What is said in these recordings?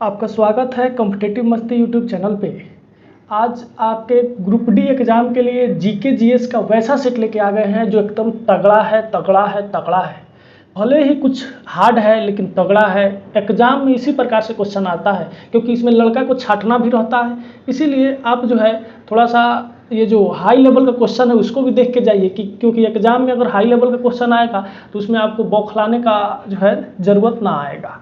आपका स्वागत है कॉम्पिटिटिव मस्ती यूट्यूब चैनल पे। आज आपके ग्रुप डी एग्ज़ाम के लिए जीके जीएस का वैसा सेट लेके आ गए हैं जो एकदम तगड़ा है तगड़ा है तगड़ा है। भले ही कुछ हार्ड है लेकिन तगड़ा है। एग्ज़ाम में इसी प्रकार से क्वेश्चन आता है क्योंकि इसमें लड़का को छांटना भी रहता है, इसीलिए आप जो है थोड़ा सा ये जो हाई लेवल का क्वेश्चन है उसको भी देख के जाइए कि क्योंकि एग्ज़ाम में अगर हाई लेवल का क्वेश्चन आएगा तो उसमें आपको बौखलाने का जो है ज़रूरत ना आएगा।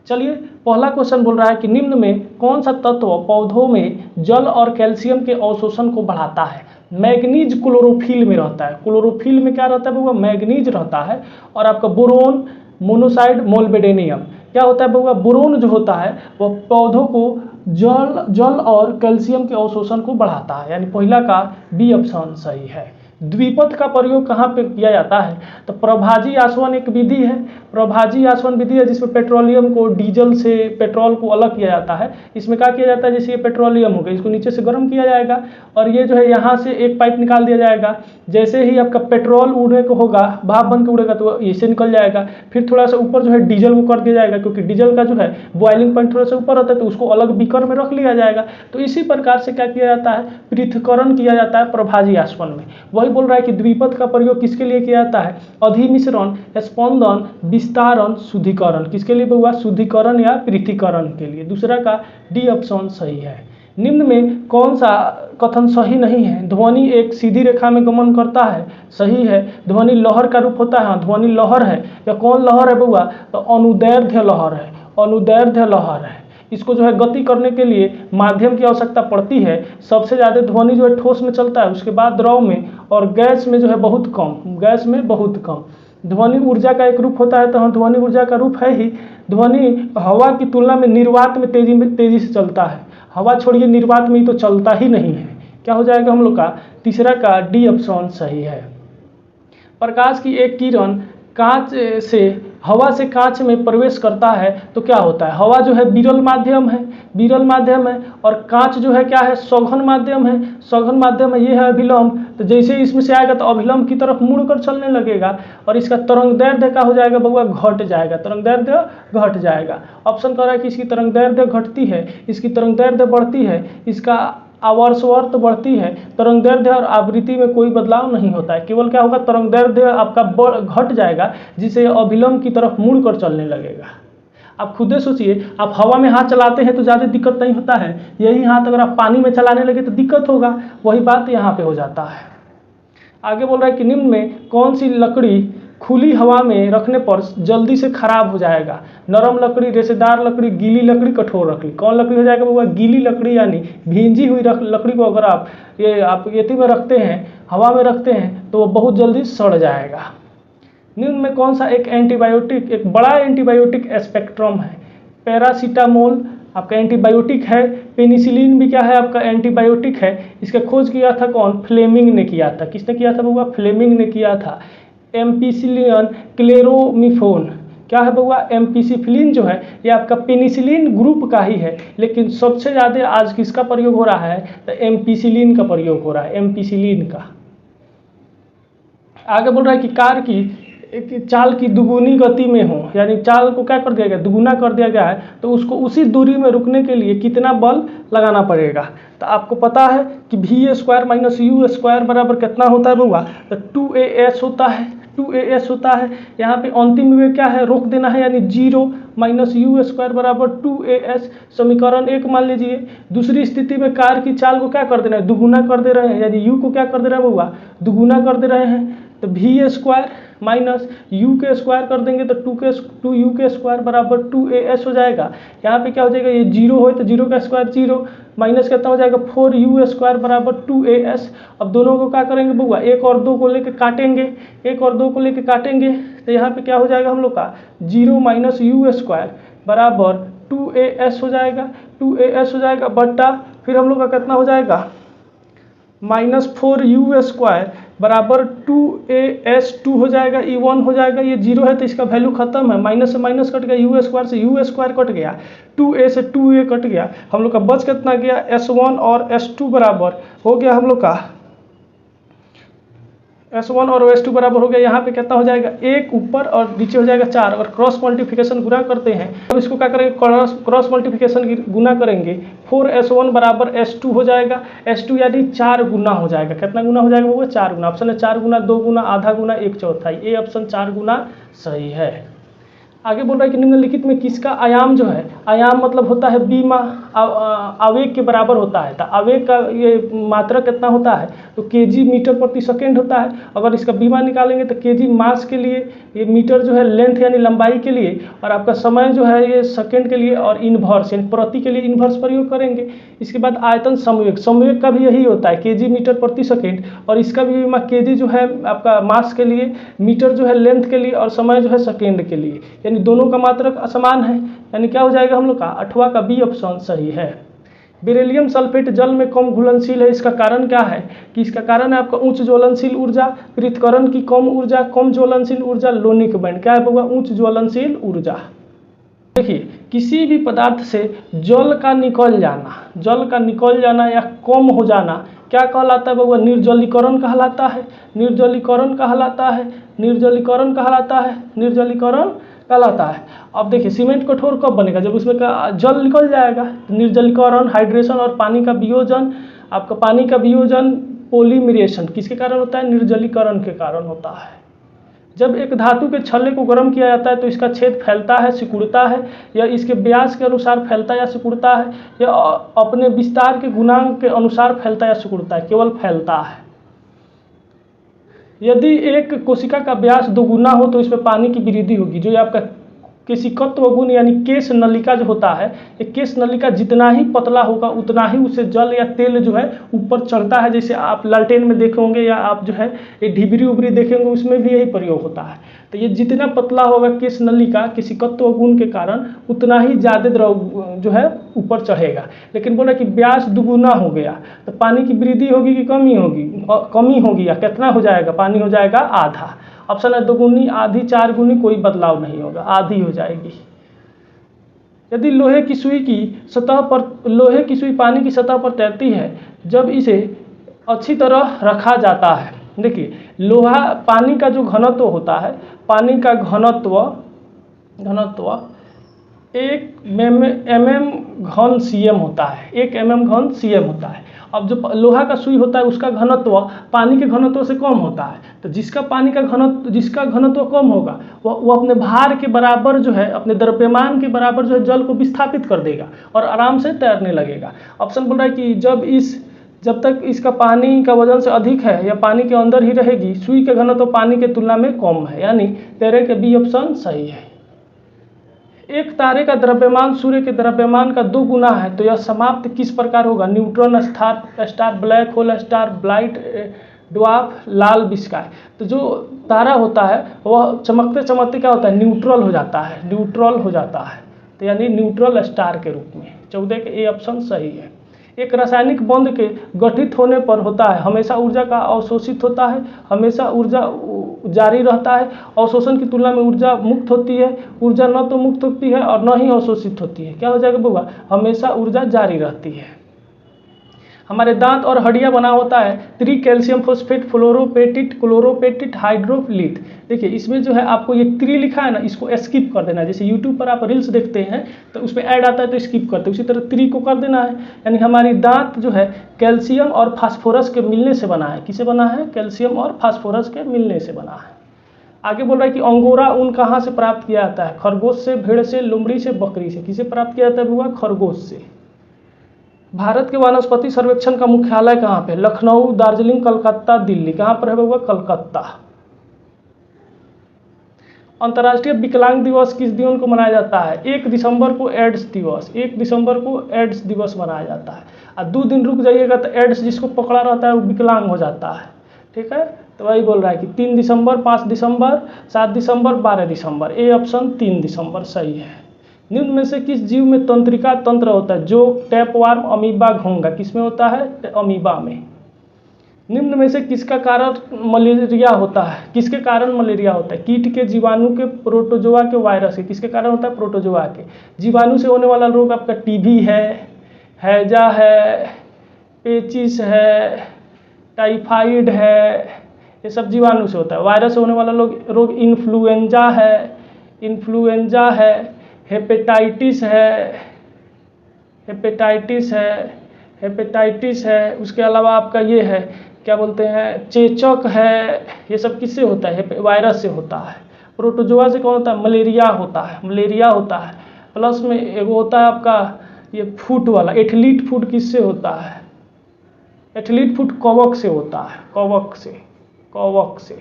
चलिए, पहला क्वेश्चन बोल रहा है कि निम्न में कौन सा तत्व पौधों में जल और कैल्शियम के अवशोषण को बढ़ाता है। मैग्नीज क्लोरोफिल में रहता है। क्लोरोफिल में क्या रहता है बउआ? मैग्नीज रहता है। और आपका बोरोन, मोनोसाइड, मोल्बेडेनियम क्या होता है बउआ? बोरोन जो होता है वह पौधों को जल और कैल्शियम के अवशोषण को बढ़ाता है, यानी पहला का बी ऑप्शन सही है। द्विपद का प्रयोग कहाँ पे किया जाता है? तो प्रभाजी आसवन एक विधि है। प्रभाजी आसवन विधि है जिसमें पेट्रोलियम को डीजल से पेट्रोल को अलग किया जाता है। इसमें क्या किया जाता है? जैसे ये पेट्रोलियम हो गया, इसको नीचे से गर्म किया जाएगा और ये जो है यहाँ से एक पाइप निकाल दिया जाएगा। जैसे ही आपका पेट्रोल उड़ने को होगा, भाप बन के उड़ेगा तो इससे निकल जाएगा। फिर थोड़ा सा ऊपर जो है डीजल को कर दिया जाएगा, क्योंकि डीजल का जो है बॉइलिंग पॉइंट थोड़ा सा ऊपर होता है तो उसको अलग बीकर में रख लिया जाएगा। तो इसी प्रकार से क्या किया जाता है? पृथक्करण किया जाता है प्रभाजी आसवन में। वही बोल रहा है कि द्विपद का प्रयोग किसके लिए किया जाता है? अधिमिश्रण, स्पंदन, विस्तारण, शुद्धिकरण। किसके लिए हुआ? शुद्धिकरण या पृथक्करण के लिए। दूसरा का डी ऑप्शन सही है। निम्न में कौन सा कथन सही नहीं है? ध्वनि एक सीधी रेखा में गमन करता है, सही है। ध्वनि लहर का रूप होता है, हाँ ध्वनि लहर है। या कौन लहर है बउआ? तो अनुदैर्ध्य लहर है, अनुदैर्ध्य लहर है। इसको जो है गति करने के लिए माध्यम की आवश्यकता पड़ती है। सबसे ज़्यादा ध्वनि जो है ठोस में चलता है, उसके बाद द्रव में, और गैस में जो है बहुत कम, गैस में बहुत कम। ध्वनि ऊर्जा का एक रूप होता है, तो हाँ ध्वनि ऊर्जा का रूप है ही। ध्वनि हवा की तुलना में निर्वात में तेजी से चलता है। हवा छोड़िए, निर्वात में ही तो चलता ही नहीं है। क्या हो जाएगा हम लोग का? तीसरा का डी ऑप्शन सही है। प्रकाश की एक किरण कांच से, हवा से कांच में प्रवेश करता है तो क्या होता है? हवा जो है विरल माध्यम है, विरल माध्यम है, और कांच जो है क्या है? सघन माध्यम है, सघन माध्यम है। ये है अभिलंब, तो जैसे ही इसमें से आएगा तो अभिलंब की तरफ मुड़कर चलने लगेगा और इसका तरंग दैर्ध्य क्या हो जाएगा बउआ? घट जाएगा, तरंग दैर्ध्य घट जाएगा। ऑप्शन कह रहा है कि इसकी तरंग दैर्ध्य घटती है, इसकी तरंग दैर्ध्य बढ़ती है, इसका आवर्तवर्त बढ़ती है। तरंग दैर्ध्य और आवृत्ति में कोई बदलाव नहीं होता है, केवल क्या होगा? तरंग दैर्ध्य आपका घट जाएगा, जिसे अभिलंब की तरफ मुड़कर चलने लगेगा। आप खुद सोचिए, आप हवा में हाथ चलाते हैं तो ज़्यादा दिक्कत नहीं होता है, यही हाथ अगर आप पानी में चलाने लगे तो दिक्कत होगा। वही बात यहाँ पे हो जाता है। आगे बोल रहा है कि निम्न में कौन सी लकड़ी खुली हवा में रखने पर जल्दी से खराब हो जाएगा? नरम लकड़ी, रेशेदार लकड़ी, गीली लकड़ी, कठोर लकड़ी। कौन लकड़ी हो जाएगा बउआ? गीली लकड़ी, यानी भींजी हुई लकड़ी को अगर आप एती में रखते हैं, हवा में रखते हैं, तो वो बहुत जल्दी सड़ जाएगा। निम्न में कौन सा एक एंटीबायोटिक, एक बड़ा एंटीबायोटिक स्पेक्ट्रम है? पैरासीटामोल आपका एंटीबायोटिक है, पेनिसिलिन भी क्या है? आपका एंटीबायोटिक है। इसका खोज किया था कौन? फ्लेमिंग ने किया था। किसने किया था बउआ? फ्लेमिंग ने किया था। एम्पिसिलिन, क्लेरोमिफोन क्या है बउआ? एम्पिसिफिलिन जो है ये आपका पेनिसिलिन ग्रुप का ही है, लेकिन सबसे ज़्यादा आज किसका प्रयोग हो रहा है? तो एम्पिसिलिन का प्रयोग हो रहा है, एम्पिसिलिन का। आगे बोल रहा है कि कार की चाल की दुगुनी गति में हो, यानी चाल को क्या कर दिया गया? दुगुना कर दिया गया है, तो उसको उसी दूरी में रुकने के लिए कितना बल लगाना पड़ेगा? तो आपको पता है कि V square minus U square बराबर कितना होता है बउआ? तो 2as होता है, 2as होता है। यहाँ पे अंतिम में क्या है? रोक देना है, यानी 0 माइनस यू स्क्वायर बराबर 2as। समीकरण 1 मान लीजिए। दूसरी स्थिति में कार की चाल को क्या कर देना है? दुगुना कर दे रहे हैं, यानी यू को क्या कर दे रहे हैं बउआ? दुगुना कर दे रहे हैं। तो वी स्क्वायर माइनस यू के स्क्वायर कर देंगे तो 2 यू के स्क्वायर बराबर 2as हो जाएगा। यहाँ पे क्या हो जाएगा? ये 0 हो तो 0 का स्क्वायर 0, माइनस कितना हो जाएगा? 4u स्क्वायर बराबर 2as। अब दोनों को क्या करेंगे बउआ? 1 और 2 को लेके काटेंगे, 1 और 2 को लेके काटेंगे, तो यहाँ पे क्या हो जाएगा हम लोग का? 0 माइनस यू स्क्वायर बराबर 2as हो जाएगा, 2as हो जाएगा, बट्टा फिर हम लोग का कितना हो जाएगा? माइनस 4u स्क्वायर बराबर 2as2 हो जाएगा, E1 हो जाएगा। ये 0 है तो इसका वैल्यू खत्म है, माइनस से माइनस कट गया, यू स्क्वायर से यू स्क्वायर कट गया, 2a से 2a कट गया। हम लोग का बच कितना गया? S1 और S2 बराबर हो गया हम लोग का S1 और S2 बराबर हो गया, यहाँ पे कितना हो जाएगा 1 ऊपर और नीचे हो जाएगा 4। अगर क्रॉस मल्टीप्लिकेशन गुना करते हैं तो इसको क्या करेंगे, क्रॉस मल्टीप्लिकेशन गुना करेंगे 4S1 बराबर S2 हो जाएगा। S2 यानी 4 गुना हो जाएगा। कितना गुना हो जाएगा वो 4 गुना। ऑप्शन है 4 गुना, 2 गुना, आधा गुना, 1/4। ये ऑप्शन 4 गुना सही है। आगे बोल रहा है कि निम्नलिखित में किसका आयाम जो है, आयाम मतलब होता है बीमा आवेग के बराबर होता है। तो आवेग का ये मात्रा कितना होता है, तो केजी मीटर प्रति सेकेंड होता है। अगर इसका बीमा निकालेंगे तो केजी मास के लिए, ये मीटर जो है लेंथ यानी लंबाई के लिए, और आपका समय जो है ये सेकेंड के लिए, और इन्वर्स यानी प्रति के लिए इन्वर्स प्रयोग करेंगे। इसके बाद आयतन संवेग, संवेग का भी यही होता है केजी मीटर प्रति सेकेंड, और इसका भी बीमा केजी जो है आपका मास के लिए, मीटर जो है लेंथ के लिए, और समय जो है सेकेंड के लिए, यानी दोनों का मात्रक असमान है। यानी क्या हो जाएगा हम लोग का 8वां का बी ऑप्शन सही है। बेरिलियम सल्फेट जल में कम घुलनशील है, इसका कारण क्या है, कि इसका कारण है आपका उच्च ज्वलनशील ऊर्जा, पृथक्करण की कम ऊर्जा, कम ज्वलनशील ऊर्जा, लोनिक बैंड। क्या होगा, उच्च ज्वलनशील ऊर्जा। देखिए किसी भी पदार्थ से जल का निकल जाना या कम हो जाना क्या कहलाता है बउआ, निर्जलीकरण कहलाता है। निर्जलीकरण कहलाता है, निर्जलीकरण कहलाता है, निर्जलीकरण कहलाता है। अब देखिए सीमेंट कठोर कब बनेगा, जब उसमें का जल निकल जाएगा। निर्जलीकरण, हाइड्रेशन और पानी का वियोजन, आपका पानी का वियोजन पॉलीमरेशन किसके कारण होता है, निर्जलीकरण के कारण होता है। जब एक धातु के छल्ले को गर्म किया जाता है तो इसका छेद फैलता है, सिकुड़ता है, या इसके व्यास के अनुसार फैलता या सिकुड़ता है, या अपने विस्तार के गुणांक के अनुसार फैलता या सिकुड़ता है, केवल फैलता है। यदि एक कोशिका का व्यास 2 गुना हो तो इसमें पानी की वृद्धि होगी। जो आपका केशिकत्व गुण यानी केश नलिका जो होता है, ये केश नलिका जितना ही पतला होगा उतना ही उसे जल या तेल जो है ऊपर चढ़ता है। जैसे आप लालटेन में देखे होंगे, या आप जो है ये ढिबरी उबरी देखेंगे, उसमें भी यही प्रयोग होता है। तो ये जितना पतला होगा केश नलिका केशिकत्व गुण के कारण, उतना ही ज़्यादा द्रव जो है ऊपर चढ़ेगा। लेकिन बोला कि व्यास 2 गुना हो गया तो पानी की वृद्धि होगी कि कमी होगी, कमी होगी, या कितना हो जाएगा, पानी हो जाएगा आधा। ऑप्शन है 2 गुनी, आधी, 4 गुनी, कोई बदलाव नहीं होगा, आधी हो जाएगी। यदि लोहे की सुई पानी की सतह पर तैरती है, जब इसे अच्छी तरह रखा जाता है। देखिए लोहा, पानी का जो घनत्व होता है, पानी का घनत्व 1 mm घन cm होता है, 1 mm घन cm होता है। अब जो लोहा का सुई होता है उसका घनत्व पानी के घनत्व से कम होता है। तो जिसका घनत्व कम होगा वो अपने भार के बराबर जो है, अपने द्रव्यमान के बराबर जो है जल को विस्थापित कर देगा और आराम से तैरने लगेगा। ऑप्शन बोल रहा है कि जब तक इसका पानी का वजन से अधिक है या पानी के अंदर ही रहेगी, सुई का घनत्व पानी के तुलना में कम है, यानी तेरे के बी ऑप्शन सही है। एक तारे का द्रव्यमान सूर्य के द्रव्यमान का 2 गुना है तो यह समाप्त किस प्रकार होगा, neutron star, black hole star, ब्लाइट ड्वार्फ, लाल विस्काय। तो जो तारा होता है वह चमकते चमकते क्या होता है, न्यूट्रल हो जाता है, तो यानी न्यूट्रल स्टार के रूप में। 14 के ए ऑप्शन सही है। एक रासायनिक बंध के गठित होने पर होता है, हमेशा ऊर्जा का अवशोषित होता है, हमेशा ऊर्जा जारी रहता है, अवशोषण की तुलना में ऊर्जा मुक्त होती है, ऊर्जा न तो मुक्त होती है और न ही अवशोषित होती है। क्या हो जाएगा बउआ, हमेशा ऊर्जा जारी रहती है। हमारे दांत और हड्डियां बना होता है त्रि कैल्शियम फॉस्फेट, फ्लोरोपेटिट, क्लोरोपेटिट, हाइड्रोफिलिट। देखिए इसमें जो है आपको ये त्रि लिखा है ना, इसको स्किप कर देना है। जैसे यूट्यूब पर आप रील्स देखते हैं तो उस पर ऐड आता है तो स्किप करते हैं, उसी तरह त्रि को कर देना है। यानी हमारी दांत जो है कैल्शियम और फास्फोरस के मिलने से बना है। किसे बना है, कैल्शियम और फास्फोरस के मिलने से बना है। आगे बोल रहा है कि अंगोरा ऊन कहाँ से प्राप्त किया जाता है, खरगोश से, भेड़ से, लोमड़ी से, बकरी से। किसे प्राप्त किया जाता है बुआ, खरगोश से। भारत के वनस्पति सर्वेक्षण का मुख्यालय कहाँ पे, लखनऊ, दार्जिलिंग, कलकत्ता, दिल्ली। कहाँ पर है बउआ, कलकत्ता। अंतर्राष्ट्रीय विकलांग दिवस किस दिन को मनाया जाता है, 1 दिसंबर को एड्स दिवस, 1 दिसंबर को एड्स दिवस मनाया जाता है। और 2 दिन रुक जाइएगा तो एड्स जिसको पकड़ा रहता है वो विकलांग हो जाता है। ठीक है, तो वही बोल रहा है कि 3 दिसंबर, 5 दिसंबर, 7 दिसंबर, 12 दिसंबर। ए ऑप्शन 3 दिसंबर सही है। निम्न में से किस जीव में तंत्रिका तंत्र होता है, जो, टैपवार्म, अमीबा, घोंघा। किसमें होता है, अमीबा में। निम्न में से किसका कारण मलेरिया होता है, किसके कारण मलेरिया होता है, कीट के, जीवाणु के, प्रोटोजोआ के, वायरस के। किसके कारण होता है, प्रोटोजोआ के। जीवाणु से होने वाला रोग आपका टीबी है, हैजा है, पेचिस है, टाइफाइड है, ये सब जीवाणु से होता है। वायरस से होने वाला रोग इन्फ्लुएंजा है, हेपेटाइटिस है, उसके अलावा आपका ये है क्या बोलते हैं, चेचक है। ये सब किससे होता है? वायरस से होता है। प्रोटोजोआ से कौन होता है? मलेरिया होता है। प्लस में एक होता है आपका ये फुट वाला, एथलीट फुट किससे होता है? एथलीट फुट कवक से होता है, कवक से।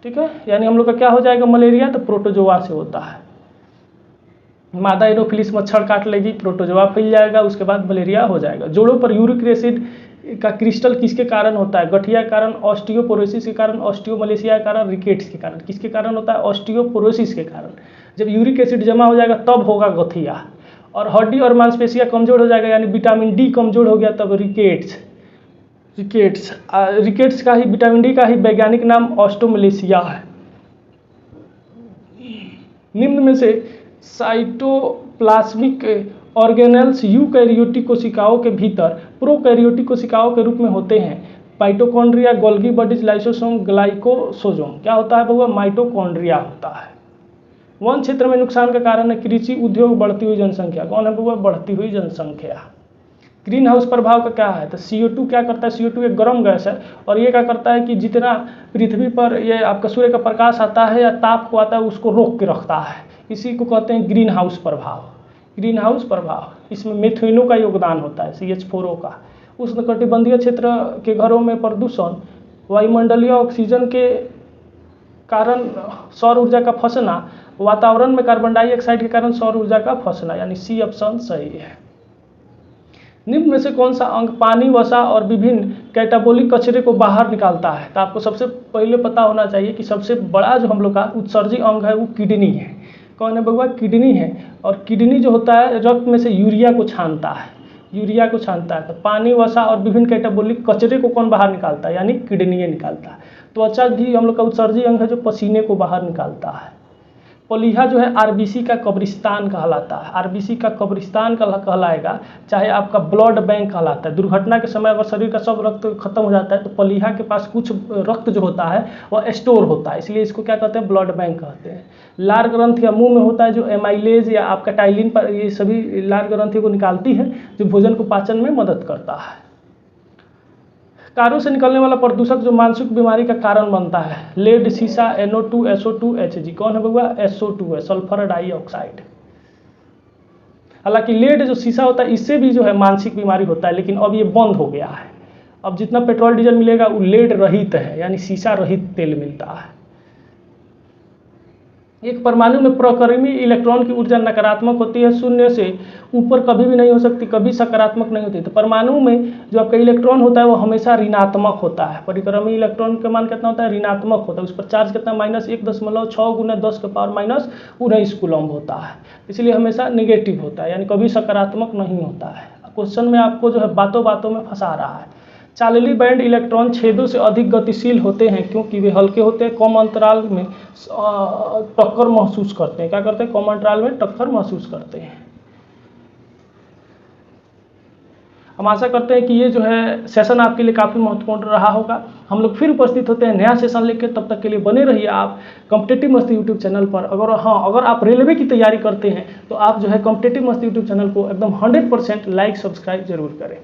ठीक है, यानी हम लोग का क्या हो जाएगा? मलेरिया तो प्रोटोजोआ से होता है। मादा एनोफिलिस मच्छर काट लेगी, प्रोटोजोआ फैल जाएगा, उसके बाद मलेरिया हो जाएगा। जोड़ों पर यूरिक एसिड का क्रिस्टल किसके कारण होता है? गठिया के कारण, ऑस्टियोपोरोसिस के कारण, ऑस्टियोमलेशिया के कारण, रिकेट्स के कारण। किसके कारण होता है? ऑस्टियोपोरोसिस के कारण। जब यूरिक एसिड जमा हो जाएगा तब होगा गठिया। और हड्डी और मांसपेशियां कमजोर हो जाएगा, यानी विटामिन डी कमजोर हो गया तब रिकेट्स का ही, विटामिन डी का ही वैज्ञानिक नाम ऑस्टियोमलेशिया है। निम्न में से साइटोप्लाज्मिक ऑर्गेनेल्स यूकैरियोटिक कोशिकाओं के भीतर प्रोकैरियोटिक कोशिकाओं के रूप में होते हैं। Mitochondria, Golgi bodies, lysosome, glycosome. क्या होता है बउआ? माइटोकॉन्ड्रिया होता है। वन क्षेत्र में नुकसान का कारण है कृषि उद्योग, बढ़ती हुई जनसंख्या। कौन है बउआ? बढ़ती हुई जनसंख्या। ग्रीन हाउस प्रभाव का क्या है? तो CO2 क्या करता है? CO2 एक गर्म गैस है और ये क्या करता है कि जितना पृथ्वी पर ये आपका सूर्य का प्रकाश आता है या ताप को आता है उसको रोक के रखता है। इसी को कहते हैं ग्रीन हाउस प्रभाव। इसमें मीथेनो का योगदान होता है, CH4O का। उष्णकटिबंधीय क्षेत्र के घरों में प्रदूषण, वायुमंडलीय ऑक्सीजन के कारण सौर ऊर्जा का फंसना, वातावरण में कार्बन डाइऑक्साइड के कारण सौर ऊर्जा का फंसना, यानी C ऑप्शन सही है। निम्न में से कौन सा अंग पानी, वसा और विभिन्न कैटाबोलिक कचरे को बाहर निकालता है? तो आपको सबसे पहले पता होना चाहिए कि सबसे बड़ा जो हम लोग का उत्सर्जी अंग है वो किडनी है। कौन है बउआ? किडनी है। और किडनी जो होता है रक्त में से यूरिया को छानता है। तो पानी, वसा और विभिन्न कैटाबोलिक कचरे को कौन बाहर निकालता है? यानी किडनी निकालता है। त्वचा भी हम लोग का उत्सर्जी अंग है जो पसीने को बाहर निकालता है। पलीहा जो है RBC का कब्रिस्तान कहलाता है। RBC का कब्रिस्तान कहलाएगा, चाहे आपका ब्लड बैंक कहलाता है। दुर्घटना के समय अगर शरीर का सब रक्त खत्म हो जाता है तो पलीहा के पास कुछ रक्त जो होता है वह स्टोर होता है, इसलिए इसको क्या कहते हैं? ब्लड बैंक कहते हैं। लार ग्रंथि या मुंह में होता है जो एमाइलेज या आपका टाइलिन पर, ये सभी लार ग्रंथि को निकालती है जो भोजन को पाचन में मदद करता है। कारों से निकलने वाला प्रदूषक जो मानसिक बीमारी का कारण बनता है, लेड, सीसा, NO2, SO2, Hg। कौन है बउआ? SO2 है, सल्फर डाइऑक्साइड। हालांकि लेड जो सीसा होता है इससे भी जो है मानसिक बीमारी होता है, लेकिन अब ये बंद हो गया है। अब जितना पेट्रोल डीजल मिलेगा वो लेड रहित है, यानी सीसा रहित तेल मिलता है। एक परमाणु में प्रक्रमी इलेक्ट्रॉन की ऊर्जा नकारात्मक होती है, शून्य से ऊपर कभी भी नहीं हो सकती, कभी सकारात्मक नहीं होती। तो परमाणु में जो आपका इलेक्ट्रॉन होता है वो हमेशा ऋणात्मक होता है। परिक्रमी इलेक्ट्रॉन का मान कितना होता है? ऋणात्मक होता है। उस पर चार्ज कितना? -1.6 × 10⁻⁻⁻⁰ कूलम्ब होता है, इसलिए हमेशा नेगेटिव होता है, यानी कभी सकारात्मक नहीं होता है। क्वेश्चन में आपको जो है बातों बातों में फंसा रहा है। चालली बैंड इलेक्ट्रॉन छेदों से अधिक गतिशील होते हैं क्योंकि वे हल्के होते हैं, कम अंतराल में टक्कर महसूस करते हैं। क्या करते हैं? कम अंतराल में टक्कर महसूस करते हैं। हम आशा करते हैं कि ये जो है सेशन आपके लिए काफ़ी महत्वपूर्ण रहा होगा। हम लोग फिर उपस्थित होते हैं नया सेशन लेकर, तब तक के लिए बने रहिए आप कॉम्पिटिटिव मस्ती यूट्यूब चैनल पर। अगर आप रेलवे की तैयारी करते हैं तो आप जो है कॉम्पिटिटिव मस्ती यूट्यूब चैनल को एकदम 100% लाइक, सब्सक्राइब जरूर करें।